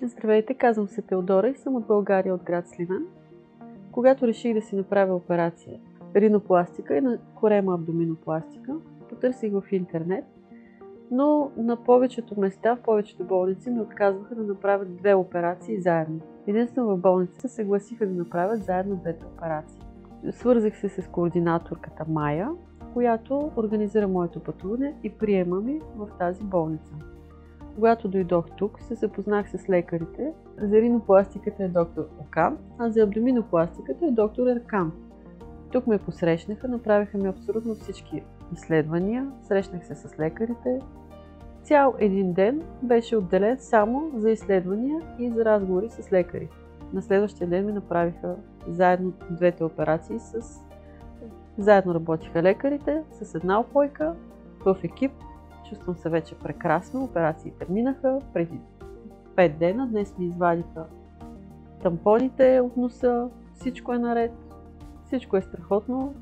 Здравейте, казвам се Теодора и съм от България, от град Сливен. Когато реших да си направя операция ринопластика и на корема абдоминопластика, потърсих в интернет, но на повечето места, в повечето болници ми отказваха да направят две операции заедно. Единствено в болницата се съгласиха да направят заедно двете операции. Свързах се с координаторката Майя, която организира моето пътуване и приема ми в тази болница. Когато дойдох тук, се запознах с лекарите. За ринопластиката е доктор Окан, а за абдоминопластиката е доктор Еркан. Тук ме посрещнаха, направиха ми абсолютно всички изследвания, срещнах се с лекарите. Цял един ден беше отделен само за изследвания и за разговори с лекари. На следващия ден ми направиха заедно двете операции. Заедно работиха лекарите с една опойка в екип. Чувствам се вече прекрасно. Операциите минаха преди 5 дена. Днес ми извадиха тампоните от носа. Всичко е наред. Всичко е страхотно.